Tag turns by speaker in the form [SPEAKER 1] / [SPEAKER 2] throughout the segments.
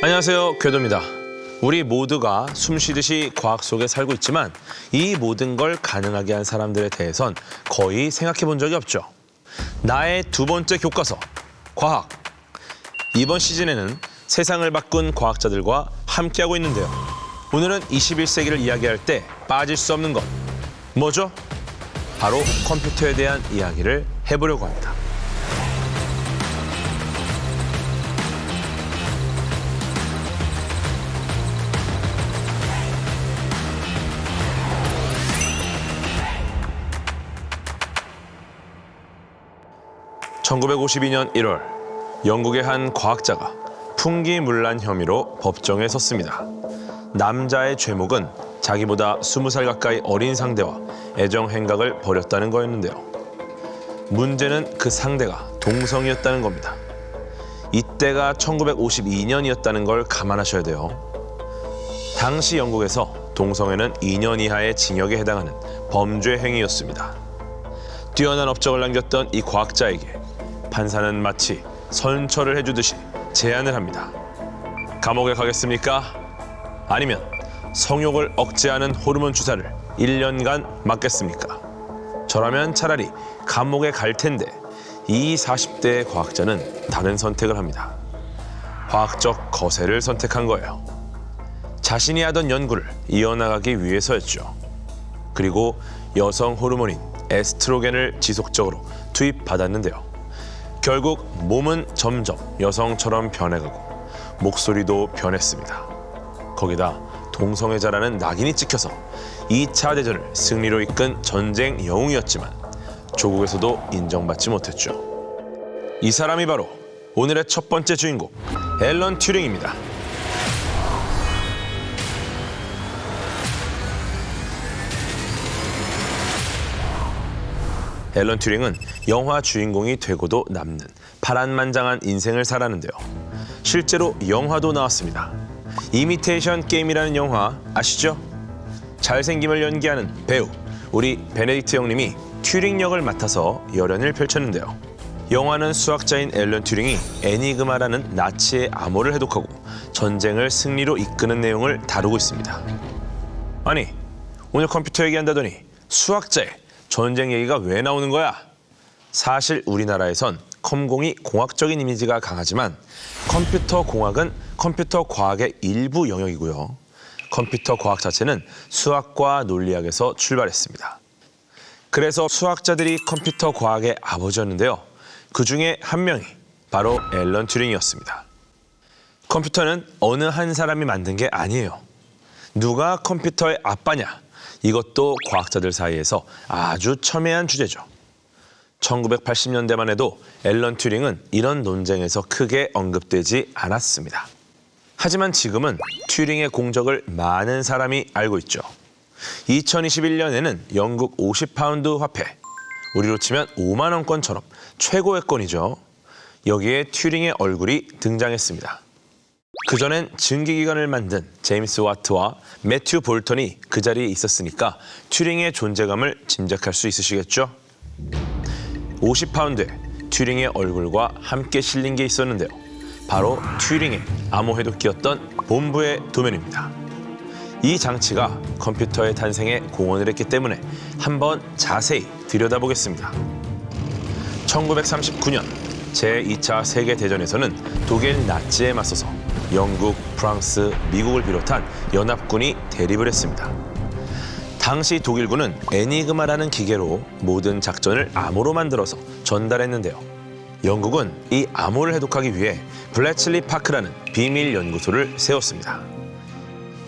[SPEAKER 1] 안녕하세요, 궤도입니다. 우리 모두가 숨쉬듯이 과학 속에 살고 있지만 이 모든 걸 가능하게 한 사람들에 대해선 거의 생각해 본 적이 없죠. 나의 두 번째 교과서, 과학. 이번 시즌에는 세상을 바꾼 과학자들과 함께하고 있는데요. 오늘은 21세기를 이야기할 때 빠질 수 없는 것. 뭐죠? 바로 컴퓨터에 대한 이야기를 해보려고 합니다. (1952년 1월) 영국의 한 과학자가 풍기문란 혐의로 법정에 섰습니다. 남자의 죄목은 자기보다 20살 가까이 어린 상대와 애정 행각을 벌였다는 거였는데요. 문제는 그 상대가 동성이었다는 겁니다. 이때가 1952년이었다는 걸 감안하셔야 돼요. 당시 영국에서 동성애는 2년 이하의 징역에 해당하는 범죄 행위였습니다. 뛰어난 업적을 남겼던 이 과학자에게 판사는 마치 선처를 해주듯이 제안을 합니다. 감옥에 가겠습니까? 아니면 성욕을 억제하는 호르몬 주사를 1년간 맞겠습니까? 저라면 차라리 감옥에 갈 텐데 이 40대의 과학자는 다른 선택을 합니다. 과학적 거세를 선택한 거예요. 자신이 하던 연구를 이어나가기 위해서였죠. 그리고 여성 호르몬인 에스트로겐을 지속적으로 투입받았는데요. 결국 몸은 점점 여성처럼 변해가고 목소리도 변했습니다. 거기다 동성애자라는 낙인이 찍혀서 2차 대전을 승리로 이끈 전쟁 영웅이었지만 조국에서도 인정받지 못했죠. 이 사람이 바로 오늘의 첫 번째 주인공, 앨런 튜링입니다. 앨런 튜링은 영화 주인공이 되고도 남는 파란만장한 인생을 살았는데요. 실제로 영화도 나왔습니다. 이미테이션 게임이라는 영화 아시죠? 잘생김을 연기하는 배우 우리 베네딕트 형님이 튜링 역을 맡아서 열연을 펼쳤는데요. 영화는 수학자인 앨런 튜링이 애니그마라는 나치의 암호를 해독하고 전쟁을 승리로 이끄는 내용을 다루고 있습니다. 아니, 오늘 컴퓨터 얘기한다더니 수학자의 전쟁 얘기가 왜 나오는 거야? 사실 우리나라에선 컴공이 공학적인 이미지가 강하지만 컴퓨터 공학은 컴퓨터 과학의 일부 영역이고요. 컴퓨터 과학 자체는 수학과 논리학에서 출발했습니다. 그래서 수학자들이 컴퓨터 과학의 아버지였는데요. 그 중에 한 명이 바로 앨런 튜링이었습니다. 컴퓨터는 어느 한 사람이 만든 게 아니에요. 누가 컴퓨터의 아빠냐? 이것도 과학자들 사이에서 아주 첨예한 주제죠. 1980년대만 해도 앨런 튜링은 이런 논쟁에서 크게 언급되지 않았습니다. 하지만 지금은 튜링의 공적을 많은 사람이 알고 있죠. 2021년에는 영국 50파운드 화폐, 우리로 치면 5만 원권처럼 최고의 권이죠. 여기에 튜링의 얼굴이 등장했습니다. 그전엔 증기기관을 만든 제임스 와트와 매튜 볼턴이 그 자리에 있었으니까 튜링의 존재감을 짐작할 수 있으시겠죠? 50파운드에 튜링의 얼굴과 함께 실린 게 있었는데요. 바로 튜링의 암호 해독기였던 본부의 도면입니다. 이 장치가 컴퓨터의 탄생에 공헌을 했기 때문에 한번 자세히 들여다보겠습니다. 1939년 제2차 세계대전에서는 독일 나치에 맞서서 영국, 프랑스, 미국을 비롯한 연합군이 대립을 했습니다. 당시 독일군은 애니그마라는 기계로 모든 작전을 암호로 만들어서 전달했는데요. 영국은 이 암호를 해독하기 위해 블래칠리 파크라는 비밀 연구소를 세웠습니다.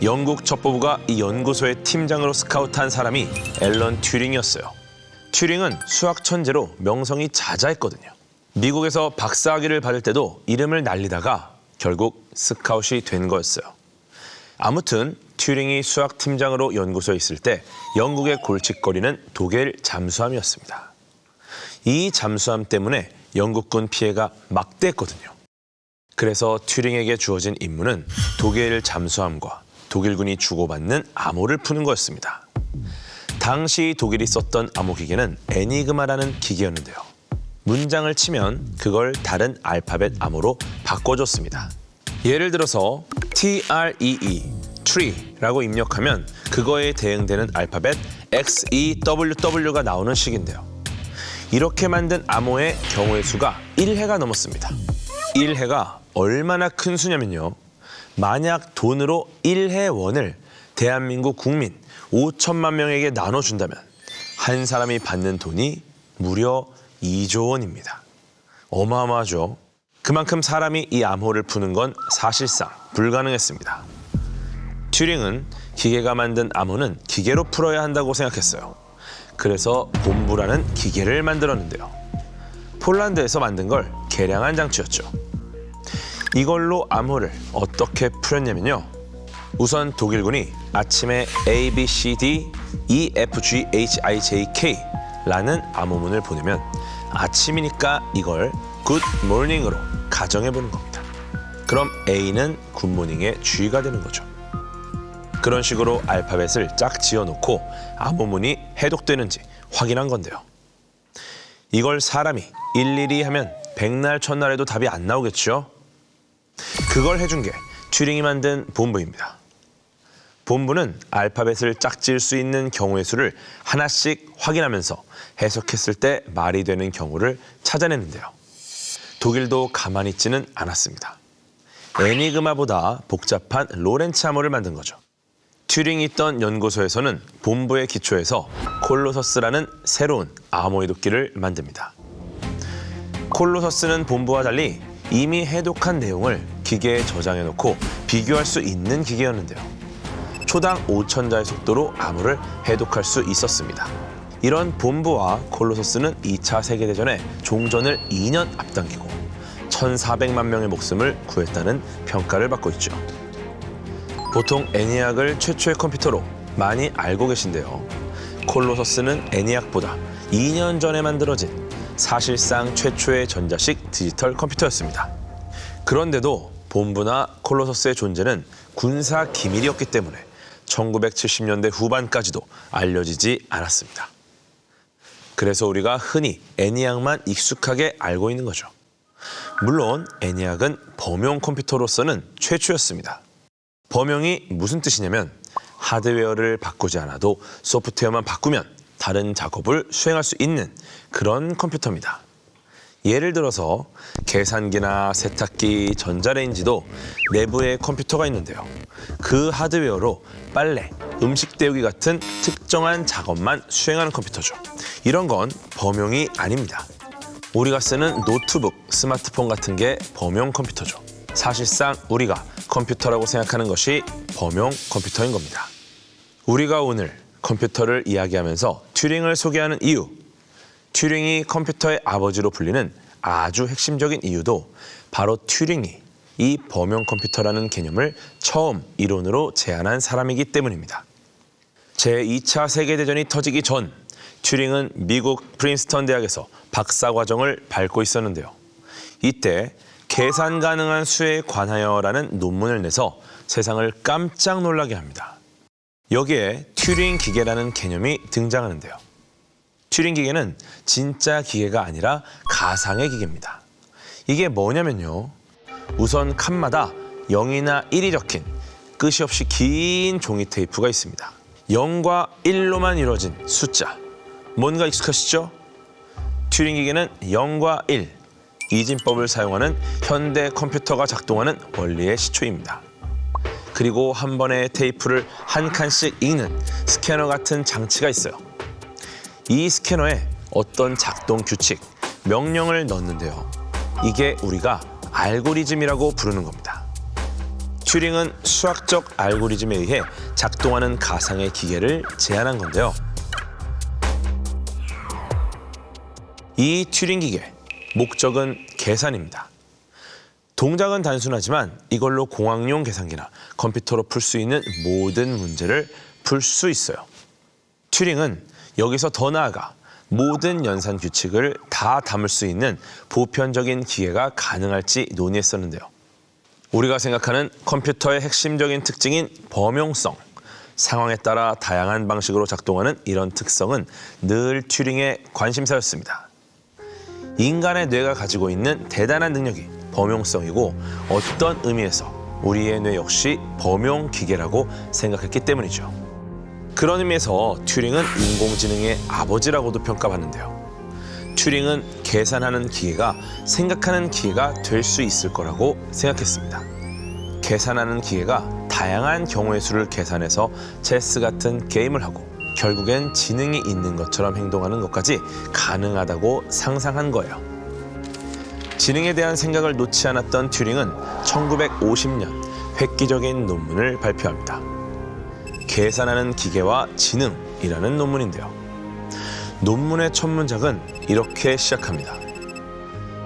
[SPEAKER 1] 영국 첩보부가 이 연구소의 팀장으로 스카우트한 사람이 앨런 튜링이었어요. 튜링은 수학 천재로 명성이 자자했거든요. 미국에서 박사학위를 받을 때도 이름을 날리다가 결국 스카웃이 된 거였어요. 아무튼 튜링이 수학팀장으로 연구소에 있을 때 영국의 골칫거리는 독일 잠수함이었습니다. 이 잠수함 때문에 영국군 피해가 막대했거든요. 그래서 튜링에게 주어진 임무는 독일 잠수함과 독일군이 주고받는 암호를 푸는 거였습니다. 당시 독일이 썼던 암호 기계는 애니그마라는 기계였는데요. 문장을 치면 그걸 다른 알파벳 암호로 바꿔줬습니다. 예를 들어서 tree라고 입력하면 그거에 대응되는 알파벳 XEWW가 나오는 식인데요. 이렇게 만든 암호의 경우의 수가 1해가 넘었습니다. 1해가 얼마나 큰 수냐면요. 만약 돈으로 1해 원을 대한민국 국민 5천만 명에게 나눠준다면 한 사람이 받는 돈이 무려 2조 원입니다. 어마어마하죠. 그만큼 사람이 이 암호를 푸는 건 사실상 불가능했습니다. 튜링은 기계가 만든 암호는 기계로 풀어야 한다고 생각했어요. 그래서 봄부라는 기계를 만들었는데요. 폴란드에서 만든 걸 개량한 장치였죠. 이걸로 암호를 어떻게 풀었냐면요. 우선 독일군이 아침에 A, B, C, D, E, F, G, H, I, J, K 라는 암호문을 보내면 아침이니까 이걸 굿 모닝으로 가정해보는 겁니다. 그럼 A는 굿모닝의 G가 되는 거죠. 그런 식으로 알파벳을 짝 지어놓고 암호문이 해독되는지 확인한 건데요. 이걸 사람이 일일이 하면 백날 첫날에도 답이 안 나오겠죠? 그걸 해준 게 튜링이 만든 봄부입니다. 봄부는 알파벳을 짝 지을 수 있는 경우의 수를 하나씩 확인하면서 해석했을 때 말이 되는 경우를 찾아내는데요. 독일도 가만히 있지는 않았습니다. 애니그마보다 복잡한 로렌츠 암호를 만든 거죠. 튜링이 있던 연구소에서는 봄부의 기초에서 콜로서스라는 새로운 암호 해독기를 만듭니다. 콜로서스는 봄부와 달리 이미 해독한 내용을 기계에 저장해놓고 비교할 수 있는 기계였는데요. 초당 5,000자의 속도로 암호를 해독할 수 있었습니다. 이런 봄부와 콜로서스는 2차 세계대전에 종전을 2년 앞당기고 1,400만 명의 목숨을 구했다는 평가를 받고 있죠. 보통 애니악을 최초의 컴퓨터로 많이 알고 계신데요. 콜로서스는 애니악보다 2년 전에 만들어진 사실상 최초의 전자식 디지털 컴퓨터였습니다. 그런데도 봄부나 콜로서스의 존재는 군사 기밀이었기 때문에 1970년대 후반까지도 알려지지 않았습니다. 그래서 우리가 흔히 애니악만 익숙하게 알고 있는 거죠. 물론 애니악은 범용 컴퓨터로서는 최초였습니다. 범용이 무슨 뜻이냐면 하드웨어를 바꾸지 않아도 소프트웨어만 바꾸면 다른 작업을 수행할 수 있는 그런 컴퓨터입니다. 예를 들어서 계산기나 세탁기, 전자레인지도 내부에 컴퓨터가 있는데요. 그 하드웨어로 빨래, 음식 데우기 같은 특정한 작업만 수행하는 컴퓨터죠. 이런 건 범용이 아닙니다. 우리가 쓰는 노트북, 스마트폰 같은 게 범용 컴퓨터죠. 사실상 우리가 컴퓨터라고 생각하는 것이 범용 컴퓨터인 겁니다. 우리가 오늘 컴퓨터를 이야기하면서 튜링을 소개하는 이유, 튜링이 컴퓨터의 아버지로 불리는 아주 핵심적인 이유도 바로 튜링이 이 범용 컴퓨터라는 개념을 처음 이론으로 제안한 사람이기 때문입니다. 제2차 세계대전이 터지기 전 튜링은 미국 프린스턴 대학에서 박사과정을 밟고 있었는데요. 이때 계산 가능한 수에 관하여라는 논문을 내서 세상을 깜짝 놀라게 합니다. 여기에 튜링 기계라는 개념이 등장하는데요. 튜링 기계는 진짜 기계가 아니라 가상의 기계입니다. 이게 뭐냐면요. 우선 칸마다 0이나 1이 적힌 끝이 없이 긴 종이 테이프가 있습니다. 0과 1로만 이루어진 숫자. 뭔가 익숙하시죠? 튜링 기계는 0과 1, 이진법을 사용하는 현대 컴퓨터가 작동하는 원리의 시초입니다. 그리고 한 번에 테이프를 한 칸씩 읽는 스캐너 같은 장치가 있어요. 이 스캐너에 어떤 작동 규칙, 명령을 넣는데요. 이게 우리가 알고리즘이라고 부르는 겁니다. 튜링은 수학적 알고리즘에 의해 작동하는 가상의 기계를 제안한 건데요. 이 튜링 기계, 목적은 계산입니다. 동작은 단순하지만 이걸로 공학용 계산기나 컴퓨터로 풀 수 있는 모든 문제를 풀 수 있어요. 튜링은 여기서 더 나아가 모든 연산 규칙을 다 담을 수 있는 보편적인 기계가 가능할지 논의했었는데요. 우리가 생각하는 컴퓨터의 핵심적인 특징인 범용성, 상황에 따라 다양한 방식으로 작동하는 이런 특성은 늘 튜링의 관심사였습니다. 인간의 뇌가 가지고 있는 대단한 능력이 범용성이고 어떤 의미에서 우리의 뇌 역시 범용 기계라고 생각했기 때문이죠. 그런 의미에서 튜링은 인공지능의 아버지라고도 평가받는데요. 튜링은 계산하는 기계가 생각하는 기계가 될 수 있을 거라고 생각했습니다. 계산하는 기계가 다양한 경우의 수를 계산해서 체스 같은 게임을 하고 결국엔 지능이 있는 것처럼 행동하는 것까지 가능하다고 상상한 거예요. 지능에 대한 생각을 놓지 않았던 튜링은 1950년 획기적인 논문을 발표합니다. 계산하는 기계와 지능이라는 논문인데요. 논문의 첫 문장은 이렇게 시작합니다.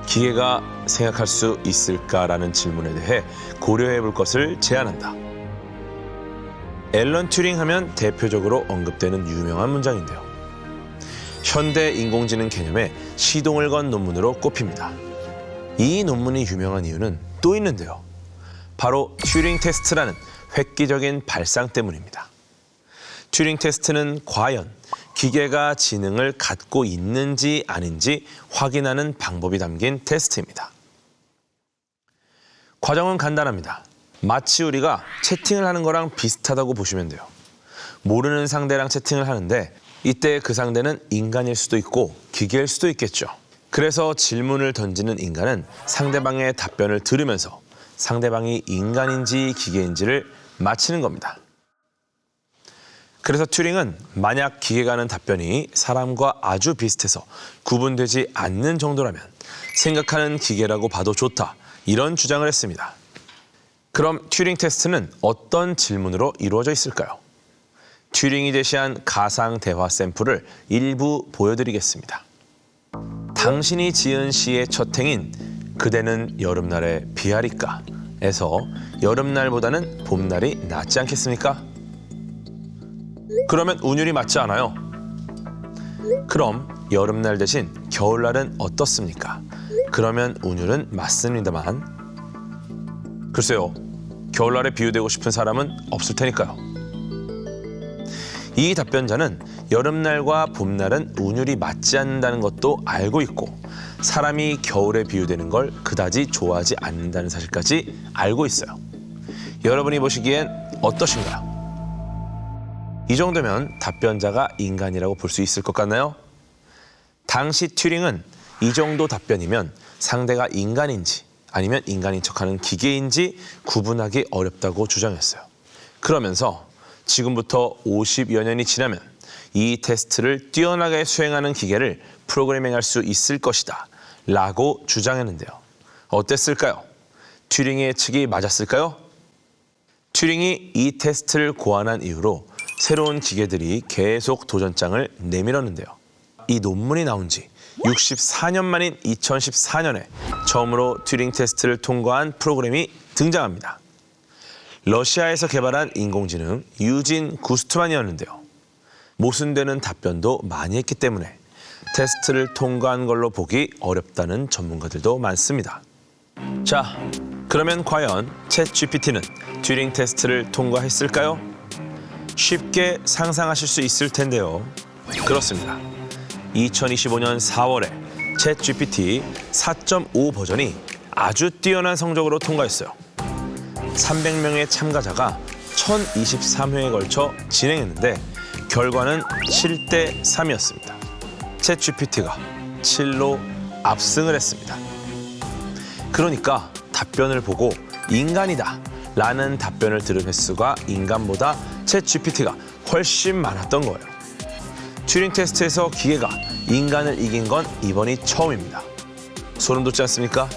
[SPEAKER 1] 기계가 생각할 수 있을까라는 질문에 대해 고려해 볼 것을 제안한다. 앨런 튜링 하면 대표적으로 언급되는 유명한 문장인데요. 현대 인공지능 개념에 시동을 건 논문으로 꼽힙니다. 이 논문이 유명한 이유는 또 있는데요. 바로 튜링 테스트라는 획기적인 발상 때문입니다. 튜링 테스트는 과연 기계가 지능을 갖고 있는지 아닌지 확인하는 방법이 담긴 테스트입니다. 과정은 간단합니다. 마치 우리가 채팅을 하는 거랑 비슷하다고 보시면 돼요. 모르는 상대랑 채팅을 하는데 이때 그 상대는 인간일 수도 있고 기계일 수도 있겠죠. 그래서 질문을 던지는 인간은 상대방의 답변을 들으면서 상대방이 인간인지 기계인지를 맞히는 겁니다. 그래서 튜링은 만약 기계가 하는 답변이 사람과 아주 비슷해서 구분되지 않는 정도라면 생각하는 기계라고 봐도 좋다, 이런 주장을 했습니다. 그럼 튜링 테스트는 어떤 질문으로 이루어져 있을까요? 튜링이 제시한 가상 대화 샘플을 일부 보여드리겠습니다. 당신이 지은 시의 첫 행인 그대는 여름날에 비하리까 에서 여름날보다는 봄날이 낫지 않겠습니까? 그러면 운율이 맞지 않아요. 그럼 여름날 대신 겨울날은 어떻습니까? 그러면 운율은 맞습니다만 글쎄요, 겨울날에 비유되고 싶은 사람은 없을 테니까요. 이 답변자는 여름날과 봄날은 운율이 맞지 않는다는 것도 알고 있고 사람이 겨울에 비유되는 걸 그다지 좋아하지 않는다는 사실까지 알고 있어요. 여러분이 보시기엔 어떠신가요? 이 정도면 답변자가 인간이라고 볼 수 있을 것 같나요? 당시 튜링은 이 정도 답변이면 상대가 인간인지 아니면 인간인 척하는 기계인지 구분하기 어렵다고 주장했어요. 그러면서 지금부터 50여 년이 지나면 이 테스트를 뛰어나게 수행하는 기계를 프로그래밍할 수 있을 것이다 라고 주장했는데요. 어땠을까요? 튜링의 예측이 맞았을까요? 튜링이 이 테스트를 고안한 이후로 새로운 기계들이 계속 도전장을 내밀었는데요. 이 논문이 나온 지 64년 만인 2014년에 처음으로 튜링 테스트를 통과한 프로그램이 등장합니다. 러시아에서 개발한 인공지능 유진 구스트만이었는데요. 모순되는 답변도 많이 했기 때문에 테스트를 통과한 걸로 보기 어렵다는 전문가들도 많습니다. 자, 그러면 과연 챗GPT는 튜링 테스트를 통과했을까요? 쉽게 상상하실 수 있을 텐데요. 그렇습니다. 2025년 4월에 챗GPT 4.5 버전이 아주 뛰어난 성적으로 통과했어요. 300명의 참가자가 1023회에 걸쳐 진행했는데 결과는 7대 3이었습니다. 챗GPT가 7로 압승을 했습니다. 그러니까 답변을 보고 인간이다 라는 답변을 들은 횟수가 인간보다 챗GPT가 훨씬 많았던 거예요. 튜링 테스트에서 기계가 인간을 이긴 건 이번이 처음입니다. 소름 돋지 않습니까?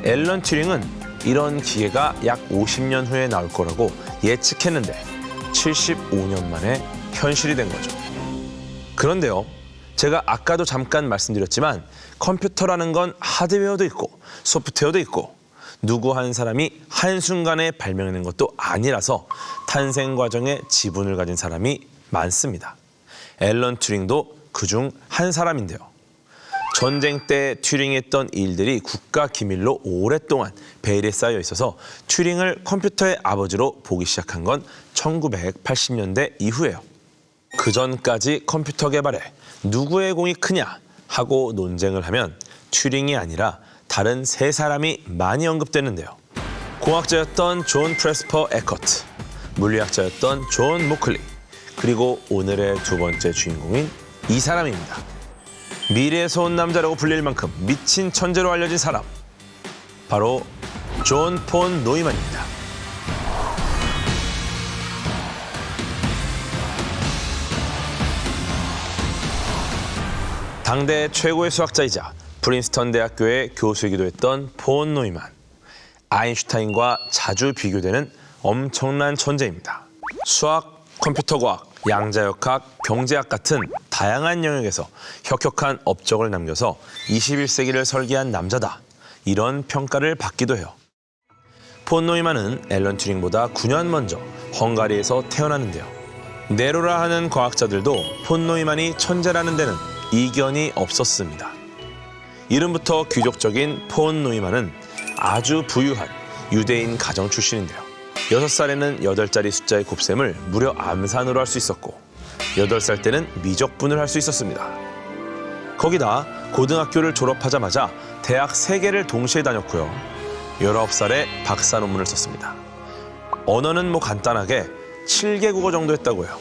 [SPEAKER 1] 앨런 튜링은 이런 기계가 약 50년 후에 나올 거라고 예측했는데 75년 만에 현실이 된 거죠. 그런데요, 제가 아까도 잠깐 말씀드렸지만 컴퓨터라는 건 하드웨어도 있고 소프트웨어도 있고 누구 한 사람이 한순간에 발명해낸 것도 아니라서 탄생 과정에 지분을 가진 사람이 많습니다. 앨런 튜링도 그중 한 사람인데요. 전쟁 때 튜링했던 일들이 국가 기밀로 오랫동안 베일에 쌓여 있어서 튜링을 컴퓨터의 아버지로 보기 시작한 건 1980년대 이후예요. 그 전까지 컴퓨터 개발에 누구의 공이 크냐 하고 논쟁을 하면 튜링이 아니라 다른 세 사람이 많이 언급되는데요. 공학자였던 존 프레스퍼 에커트, 물리학자였던 존 모클리, 그리고 오늘의 두 번째 주인공인 이 사람입니다. 미래에서 온 남자라고 불릴 만큼 미친 천재로 알려진 사람, 바로 존 폰 노이만입니다. 당대 최고의 수학자이자 프린스턴 대학교의 교수이기도 했던 폰 노이만. 아인슈타인과 자주 비교되는 엄청난 천재입니다. 수학, 컴퓨터과학, 양자역학, 경제학 같은 다양한 영역에서 혁혁한 업적을 남겨서 21세기를 설계한 남자다. 이런 평가를 받기도 해요. 폰 노이만은 앨런 튜링보다 9년 먼저 헝가리에서 태어났는데요. 네로라 하는 과학자들도 폰 노이만이 천재라는 데는 이견이 없었습니다. 이름부터 귀족적인 폰 노이만은 아주 부유한 유대인 가정 출신인데요. 6살에는 8자리 숫자의 곱셈을 무려 암산으로 할 수 있었고 8살 때는 미적분을 할 수 있었습니다. 거기다 고등학교를 졸업하자마자 대학 3개를 동시에 다녔고요. 19살에 박사 논문을 썼습니다. 언어는 간단하게 7개 국어 정도 했다고요.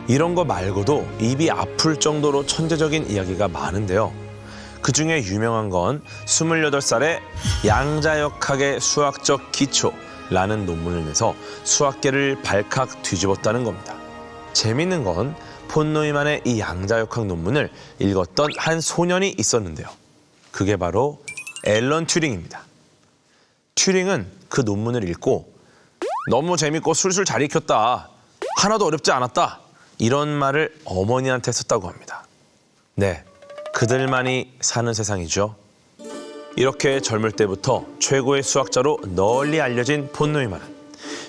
[SPEAKER 1] 이런 거 말고도 입이 아플 정도로 천재적인 이야기가 많은데요. 그중에 유명한 건 28살에 양자역학의 수학적 기초라는 논문을 내서 수학계를 발칵 뒤집었다는 겁니다. 재밌는 건 폰 노이만의 이 양자역학 논문을 읽었던 한 소년이 있었는데요. 그게 바로 앨런 튜링입니다. 튜링은 그 논문을 읽고 너무 재밌고 술술 잘 익혔다. 하나도 어렵지 않았다. 이런 말을 어머니한테 썼다고 합니다. 네, 그들만이 사는 세상이죠. 이렇게 젊을 때부터 최고의 수학자로 널리 알려진 폰 노이만은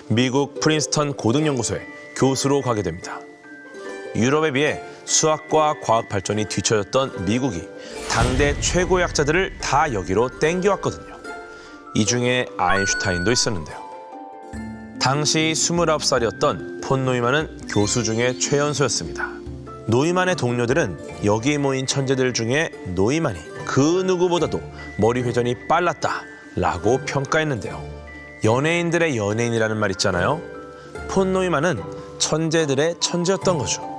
[SPEAKER 1] 미국 프린스턴 고등연구소에 교수로 가게 됩니다. 유럽에 비해 수학과 과학 발전이 뒤처졌던 미국이 당대 최고의 학자들을 다 여기로 땡겨왔거든요. 이 중에 아인슈타인도 있었는데요. 당시 29살이었던 폰 노이만은 교수 중에 최연소였습니다. 노이만의 동료들은 여기 모인 천재들 중에 노이만이 그 누구보다도 머리 회전이 빨랐다라고 평가했는데요. 연예인들의 연예인이라는 말 있잖아요. 폰 노이만은 천재들의 천재였던 거죠.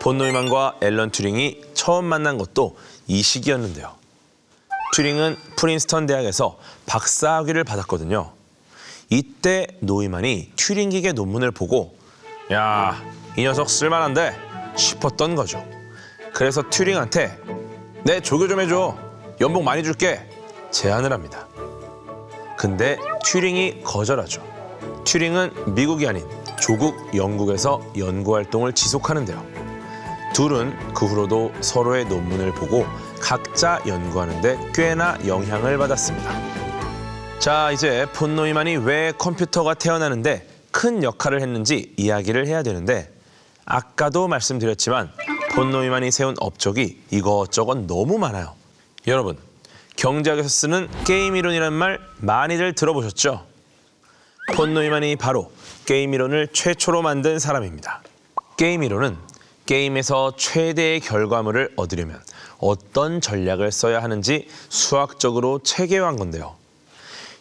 [SPEAKER 1] 폰 노이만과 앨런 튜링이 처음 만난 것도 이 시기였는데요. 튜링은 프린스턴 대학에서 박사학위를 받았거든요. 이때 노이만이 튜링 기계 논문을 보고 야, 이 녀석 쓸만한데 싶었던 거죠. 그래서 튜링한테 내 조교 좀 해줘. 연봉 많이 줄게. 제안을 합니다. 근데 튜링이 거절하죠. 튜링은 미국이 아닌 조국 영국에서 연구활동을 지속하는데요. 둘은 그 후로도 서로의 논문을 보고 각자 연구하는데 꽤나 영향을 받았습니다. 자, 이제 폰 노이만이 왜 컴퓨터가 태어나는데 큰 역할을 했는지 이야기를 해야 되는데 아까도 말씀드렸지만 폰 노이만이 세운 업적이 이것저것 너무 많아요. 여러분, 경제학에서 쓰는 게임 이론이라는 말 많이들 들어보셨죠? 폰 노이만이 바로 게임 이론을 최초로 만든 사람입니다. 게임 이론은 게임에서 최대의 결과물을 얻으려면 어떤 전략을 써야 하는지 수학적으로 체계화한 건데요.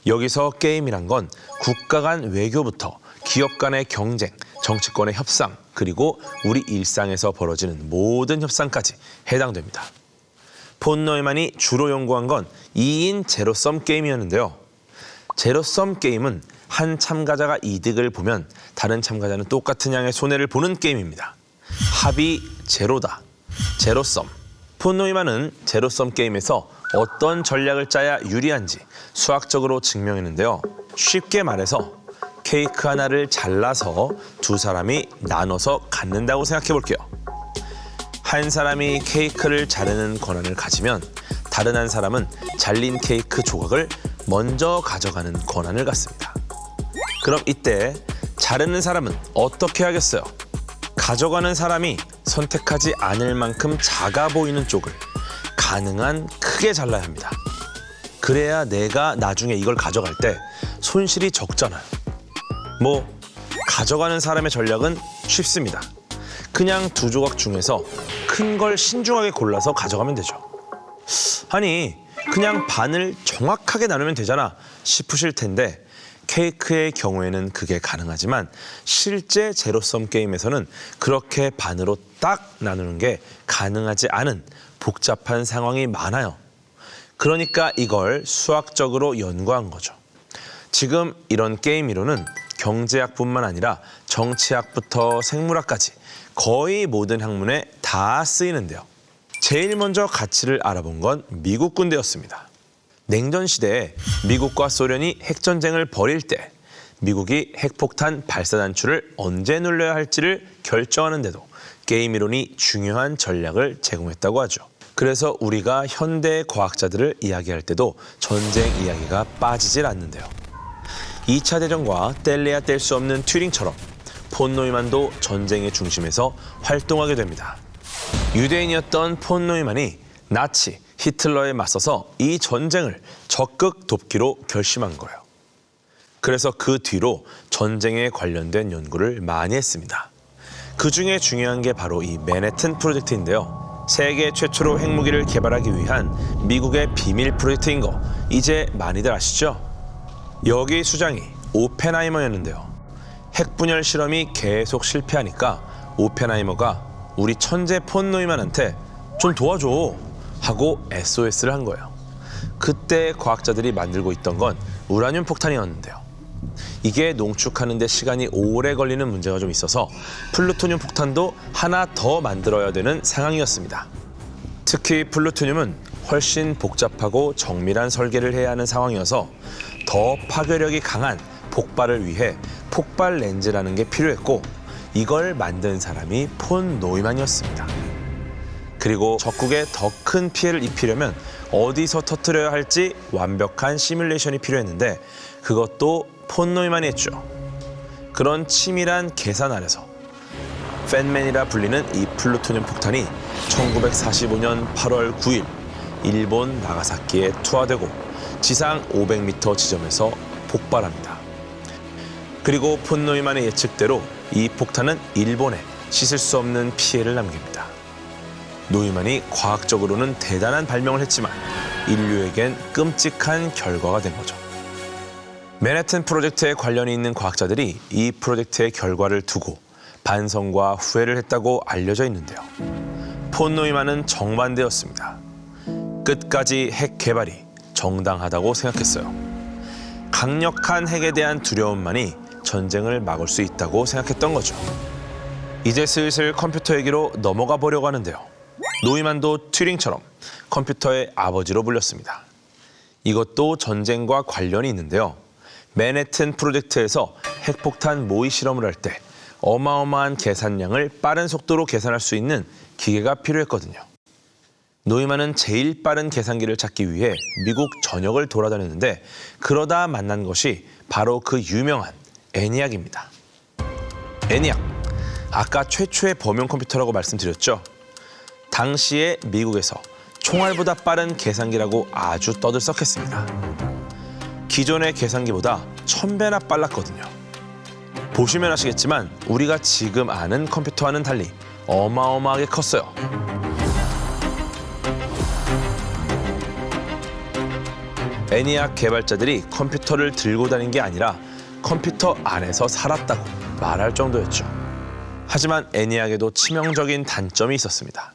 [SPEAKER 1] 여기서 게임이란 건 국가 간 외교부터 기업 간의 경쟁, 정치권의 협상, 그리고 우리 일상에서 벌어지는 모든 협상까지 해당됩니다. 폰 노이만이 주로 연구한 건 2인 제로섬 게임이었는데요. 제로섬 게임은 한 참가자가 이득을 보면 다른 참가자는 똑같은 양의 손해를 보는 게임입니다. 합이 제로다. 제로섬. 폰 노이만은 제로섬 게임에서 어떤 전략을 짜야 유리한지 수학적으로 증명했는데요. 쉽게 말해서 케이크 하나를 잘라서 두 사람이 나눠서 갖는다고 생각해 볼게요. 한 사람이 케이크를 자르는 권한을 가지면 다른 한 사람은 잘린 케이크 조각을 먼저 가져가는 권한을 갖습니다. 그럼 이때 자르는 사람은 어떻게 하겠어요? 가져가는 사람이 선택하지 않을 만큼 작아 보이는 쪽을 가능한 크게 잘라야 합니다. 그래야 내가 나중에 이걸 가져갈 때 손실이 적잖아요. 가져가는 사람의 전략은 쉽습니다. 그냥 두 조각 중에서 큰 걸 신중하게 골라서 가져가면 되죠. 아니, 그냥 반을 정확하게 나누면 되잖아 싶으실 텐데 케이크의 경우에는 그게 가능하지만 실제 제로섬 게임에서는 그렇게 반으로 딱 나누는 게 가능하지 않은 복잡한 상황이 많아요. 그러니까 이걸 수학적으로 연구한 거죠. 지금 이런 게임 이론은 경제학뿐만 아니라 정치학부터 생물학까지 거의 모든 학문에 다 쓰이는데요. 제일 먼저 가치를 알아본 건 미국 군대였습니다. 냉전 시대에 미국과 소련이 핵전쟁을 벌일 때 미국이 핵폭탄 발사 단추를 언제 눌러야 할지를 결정하는데도 게임 이론이 중요한 전략을 제공했다고 하죠. 그래서 우리가 현대 과학자들을 이야기할 때도 전쟁 이야기가 빠지질 않는데요. 2차 대전과 뗄래야 뗄 수 없는 튜링처럼 폰 노이만도 전쟁의 중심에서 활동하게 됩니다. 유대인이었던 폰 노이만이 나치, 히틀러에 맞서서 이 전쟁을 적극 돕기로 결심한 거예요. 그래서 그 뒤로 전쟁에 관련된 연구를 많이 했습니다. 그 중에 중요한 게 바로 이 맨해튼 프로젝트인데요. 세계 최초로 핵무기를 개발하기 위한 미국의 비밀 프로젝트인 거 이제 많이들 아시죠? 여기 수장이 오펜하이머였는데요. 핵분열 실험이 계속 실패하니까 오펜하이머가 우리 천재 폰 노이만한테 좀 도와줘 하고 SOS를 한 거예요. 그때 과학자들이 만들고 있던 건 우라늄 폭탄이었는데요. 이게 농축하는 데 시간이 오래 걸리는 문제가 좀 있어서 플루토늄 폭탄도 하나 더 만들어야 되는 상황이었습니다. 특히 플루토늄은 훨씬 복잡하고 정밀한 설계를 해야 하는 상황이어서 더 파괴력이 강한 폭발을 위해 폭발 렌즈라는 게 필요했고 이걸 만든 사람이 폰 노이만이었습니다. 그리고 적국에 더 큰 피해를 입히려면 어디서 터뜨려야 할지 완벽한 시뮬레이션이 필요했는데 그것도 폰 노이만이 했죠. 그런 치밀한 계산 아래서 팬맨이라 불리는 이 플루토늄 폭탄이 1945년 8월 9일 일본 나가사키에 투하되고 지상 500m 지점에서 폭발합니다. 그리고 폰 노이만의 예측대로 이 폭탄은 일본에 씻을 수 없는 피해를 남깁니다. 노이만이 과학적으로는 대단한 발명을 했지만 인류에겐 끔찍한 결과가 된 거죠. 맨해튼 프로젝트에 관련이 있는 과학자들이 이 프로젝트의 결과를 두고 반성과 후회를 했다고 알려져 있는데요. 폰 노이만은 정반대였습니다. 끝까지 핵 개발이 정당하다고 생각했어요. 강력한 핵에 대한 두려움만이 전쟁을 막을 수 있다고 생각했던 거죠. 이제 슬슬 컴퓨터 얘기로 넘어가 보려고 하는데요. 노이만도 튜링처럼 컴퓨터의 아버지로 불렸습니다. 이것도 전쟁과 관련이 있는데요. 맨해튼 프로젝트에서 핵폭탄 모의 실험을 할 때 어마어마한 계산량을 빠른 속도로 계산할 수 있는 기계가 필요했거든요. 노이만은 제일 빠른 계산기를 찾기 위해 미국 전역을 돌아다녔는데 그러다 만난 것이 바로 그 유명한 ENIAC입니다. ENIAC, 아까 최초의 범용 컴퓨터라고 말씀드렸죠? 당시에 미국에서 총알보다 빠른 계산기라고 아주 떠들썩했습니다. 기존의 계산기보다 1000배나 빨랐거든요. 보시면 아시겠지만 우리가 지금 아는 컴퓨터와는 달리 어마어마하게 컸어요. ENIAC 개발자들이 컴퓨터를 들고 다닌 게 아니라 컴퓨터 안에서 살았다고 말할 정도였죠. 하지만 ENIAC에도 치명적인 단점이 있었습니다.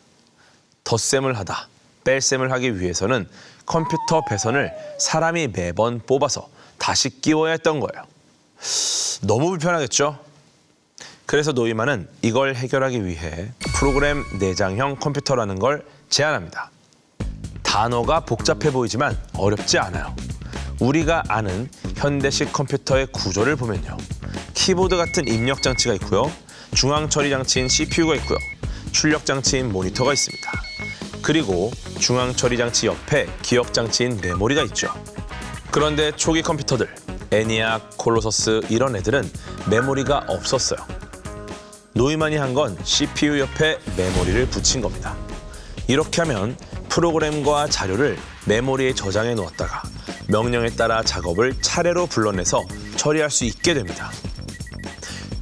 [SPEAKER 1] 덧셈을 하다, 뺄셈을 하기 위해서는 컴퓨터 배선을 사람이 매번 뽑아서 다시 끼워야 했던 거예요. 너무 불편하겠죠? 그래서 노이만은 이걸 해결하기 위해 프로그램 내장형 컴퓨터라는 걸 제안합니다. 단어가 복잡해 보이지만 어렵지 않아요. 우리가 아는 현대식 컴퓨터의 구조를 보면요. 키보드 같은 입력 장치가 있고요. 중앙 처리 장치인 CPU가 있고요. 출력 장치인 모니터가 있습니다. 그리고 중앙 처리 장치 옆에 기억 장치인 메모리가 있죠. 그런데 초기 컴퓨터들, ENIAC, 콜로서스 이런 애들은 메모리가 없었어요. 노이만이 한 건 CPU 옆에 메모리를 붙인 겁니다. 이렇게 하면 프로그램과 자료를 메모리에 저장해 놓았다가 명령에 따라 작업을 차례로 불러내서 처리할 수 있게 됩니다.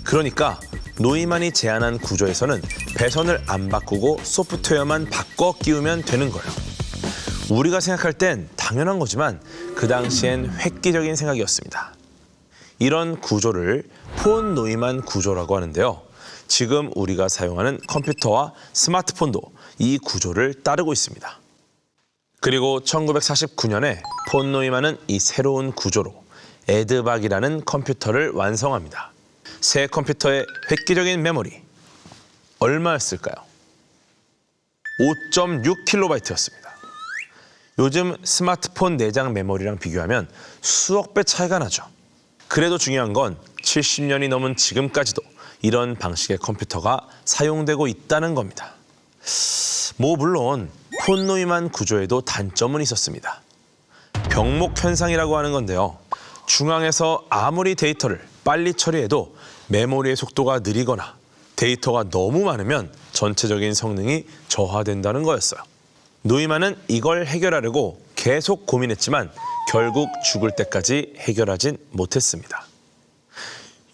[SPEAKER 1] 그러니까 노이만이 제안한 구조에서는 배선을 안 바꾸고 소프트웨어만 바꿔 끼우면 되는 거예요. 우리가 생각할 땐 당연한 거지만 그 당시엔 획기적인 생각이었습니다. 이런 구조를 폰 노이만 구조라고 하는데요. 지금 우리가 사용하는 컴퓨터와 스마트폰도 이 구조를 따르고 있습니다. 그리고 1949년에 폰 노이만은 이 새로운 구조로 에드박이라는 컴퓨터를 완성합니다. 새 컴퓨터의 획기적인 메모리 얼마였을까요? 5.6kB였습니다. 요즘 스마트폰 내장 메모리랑 비교하면 수억 배 차이가 나죠. 그래도 중요한 건 70년이 넘은 지금까지도 이런 방식의 컴퓨터가 사용되고 있다는 겁니다. 물론 폰 노이만 구조에도 단점은 있었습니다. 병목 현상이라고 하는 건데요. 중앙에서 아무리 데이터를 빨리 처리해도 메모리의 속도가 느리거나 데이터가 너무 많으면 전체적인 성능이 저하된다는 거였어요. 노이만은 이걸 해결하려고 계속 고민했지만 결국 죽을 때까지 해결하진 못했습니다.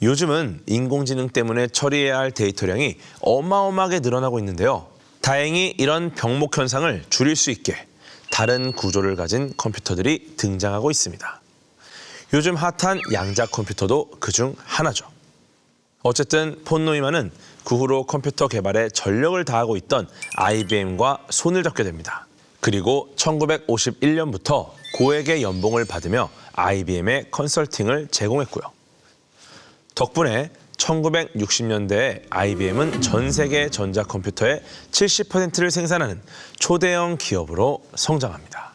[SPEAKER 1] 요즘은 인공지능 때문에 처리해야 할 데이터량이 어마어마하게 늘어나고 있는데요. 다행히 이런 병목 현상을 줄일 수 있게 다른 구조를 가진 컴퓨터들이 등장하고 있습니다. 요즘 핫한 양자 컴퓨터도 그중 하나죠. 어쨌든 폰 노이만은 그 후로 컴퓨터 개발에 전력을 다하고 있던 IBM과 손을 잡게 됩니다. 그리고 1951년부터 고액의 연봉을 받으며 IBM에 컨설팅을 제공했고요. 덕분에 1960년대에 IBM은 전 세계 전자컴퓨터의 70%를 생산하는 초대형 기업으로 성장합니다.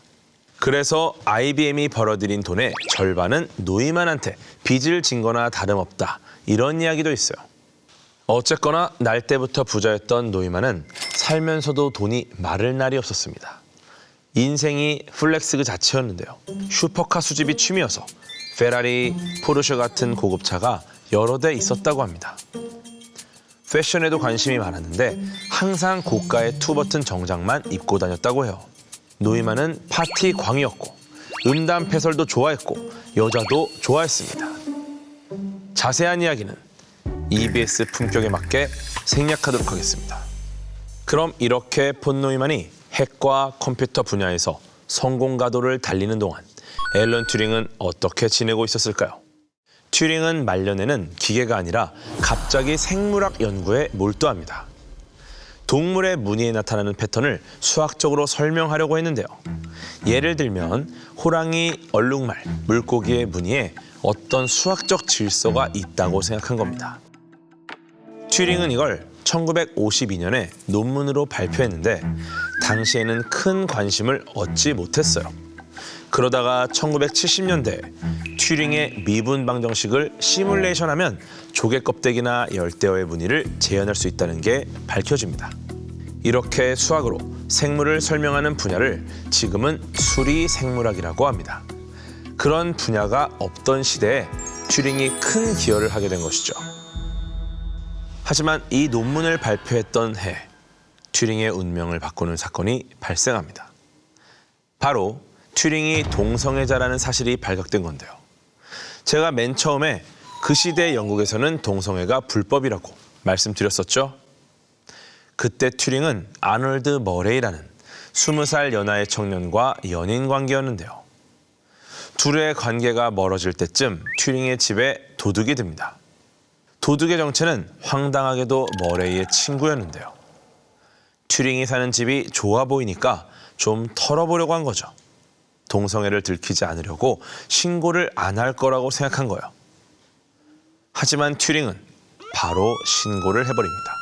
[SPEAKER 1] 그래서 IBM이 벌어들인 돈의 절반은 노이만한테 빚을 진 거나 다름없다. 이런 이야기도 있어요. 어쨌거나 날 때부터 부자였던 노이만은 살면서도 돈이 마를 날이 없었습니다. 인생이 플렉스 그 자체였는데요. 슈퍼카 수집이 취미여서 페라리, 포르쉐 같은 고급차가 여러 대 있었다고 합니다. 패션에도 관심이 많았는데 항상 고가의 투버튼 정장만 입고 다녔다고 해요. 노이만은 파티 광이었고 음담 패설도 좋아했고 여자도 좋아했습니다. 자세한 이야기는 EBS 품격에 맞게 생략하도록 하겠습니다. 그럼 이렇게 폰 노이만이 핵과 컴퓨터 분야에서 성공 가도를 달리는 동안 앨런 튜링은 어떻게 지내고 있었을까요? 튜링은 말년에는 기계가 아니라 갑자기 생물학 연구에 몰두합니다. 동물의 무늬에 나타나는 패턴을 수학적으로 설명하려고 했는데요. 예를 들면 호랑이, 얼룩말, 물고기의 무늬에 어떤 수학적 질서가 있다고 생각한 겁니다. 튜링은 이걸 1952년에 논문으로 발표했는데 당시에는 큰 관심을 얻지 못했어요. 그러다가 1970년대 튜링의 미분 방정식을 시뮬레이션하면 조개 껍데기나 열대어의 무늬를 재현할 수 있다는 게 밝혀집니다. 이렇게 수학으로 생물을 설명하는 분야를 지금은 수리생물학이라고 합니다. 그런 분야가 없던 시대에 튜링이 큰 기여를 하게 된 것이죠. 하지만 이 논문을 발표했던 해 튜링의 운명을 바꾸는 사건이 발생합니다. 바로 튜링이 동성애자라는 사실이 발각된 건데요. 제가 맨 처음에 그 시대 영국에서는 동성애가 불법이라고 말씀드렸었죠. 그때 튜링은 아놀드 머레이라는 20살 연하의 청년과 연인 관계였는데요. 둘의 관계가 멀어질 때쯤 튜링의 집에 도둑이 듭니다. 도둑의 정체는 황당하게도 머레이의 친구였는데요. 튜링이 사는 집이 좋아 보이니까 좀 털어보려고 한 거죠. 동성애를 들키지 않으려고 신고를 안 할 거라고 생각한 거예요. 하지만 튜링은 바로 신고를 해버립니다.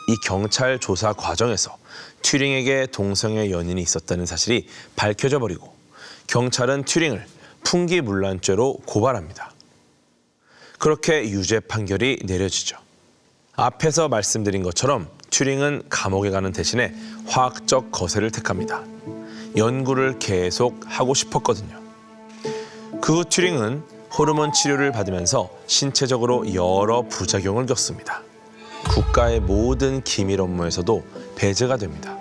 [SPEAKER 1] 이 경찰 조사 과정에서 튜링에게 동성애 연인이 있었다는 사실이 밝혀져 버리고 경찰은 튜링을 풍기문란죄로 고발합니다. 그렇게 유죄 판결이 내려지죠. 앞에서 말씀드린 것처럼 튜링은 감옥에 가는 대신에 화학적 거세를 택합니다. 연구를 계속 하고 싶었거든요. 그 후 튜링은 호르몬 치료를 받으면서 신체적으로 여러 부작용을 겪습니다. 국가의 모든 기밀 업무에서도 배제가 됩니다.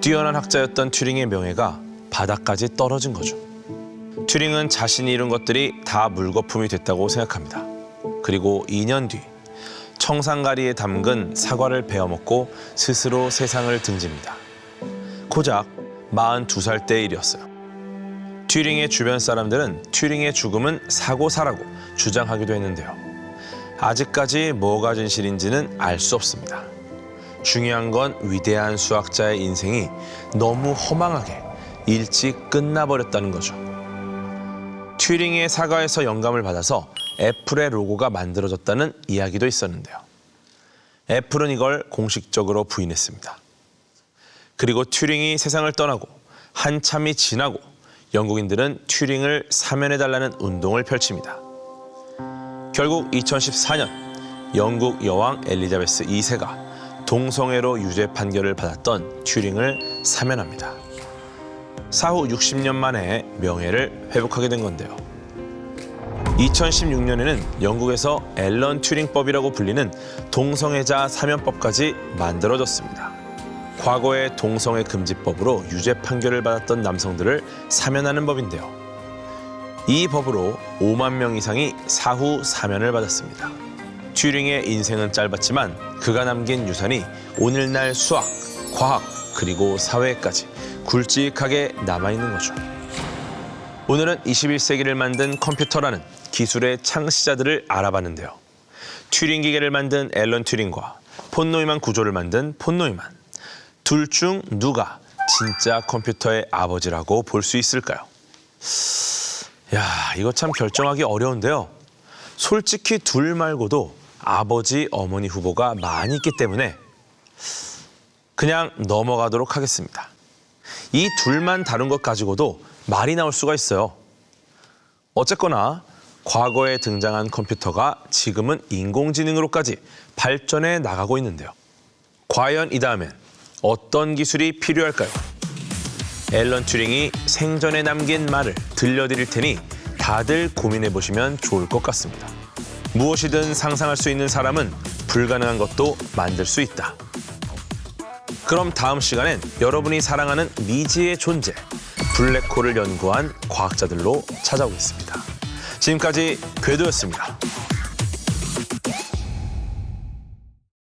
[SPEAKER 1] 뛰어난 학자였던 튜링의 명예가 바닥까지 떨어진 거죠. 튜링은 자신이 이룬 것들이 다 물거품이 됐다고 생각합니다. 그리고 2년 뒤 청산가리에 담근 사과를 베어먹고 스스로 세상을 등집니다. 고작 42살 때의 일이었어요. 튜링의 주변 사람들은 튜링의 죽음은 사고사라고 주장하기도 했는데요. 아직까지 뭐가 진실인지는 알 수 없습니다. 중요한 건 위대한 수학자의 인생이 너무 허망하게 일찍 끝나버렸다는 거죠. 튜링의 사과에서 영감을 받아서 애플의 로고가 만들어졌다는 이야기도 있었는데요. 애플은 이걸 공식적으로 부인했습니다. 그리고 튜링이 세상을 떠나고 한참이 지나고 영국인들은 튜링을 사면해달라는 운동을 펼칩니다. 결국 2014년 영국 여왕 엘리자베스 2세가 동성애로 유죄 판결을 받았던 튜링을 사면합니다. 사후 60년 만에 명예를 회복하게 된 건데요. 2016년에는 영국에서 앨런 튜링법이라고 불리는 동성애자 사면법까지 만들어졌습니다. 과거의 동성애 금지법으로 유죄 판결을 받았던 남성들을 사면하는 법인데요. 이 법으로 5만 명 이상이 사후 사면을 받았습니다. 튜링의 인생은 짧았지만 그가 남긴 유산이 오늘날 수학, 과학, 그리고 사회까지 굵직하게 남아있는 거죠. 오늘은 21세기를 만든 컴퓨터라는 기술의 창시자들을 알아봤는데요. 튜링 기계를 만든 앨런 튜링과 폰 노이만 구조를 만든 폰 노이만. 둘 중 누가 진짜 컴퓨터의 아버지라고 볼 수 있을까요? 이거 참 결정하기 어려운데요. 솔직히 둘 말고도 아버지, 어머니 후보가 많이 있기 때문에 그냥 넘어가도록 하겠습니다. 이 둘만 다룬 것 가지고도 말이 나올 수가 있어요. 어쨌거나 과거에 등장한 컴퓨터가 지금은 인공지능으로까지 발전해 나가고 있는데요. 과연 이 다음엔 어떤 기술이 필요할까요? 앨런 튜링이 생전에 남긴 말을 들려드릴 테니 다들 고민해 보시면 좋을 것 같습니다. 무엇이든 상상할 수 있는 사람은 불가능한 것도 만들 수 있다. 그럼 다음 시간엔 여러분이 사랑하는 미지의 존재, 블랙홀을 연구한 과학자들로 찾아오겠습니다. 지금까지 궤도였습니다.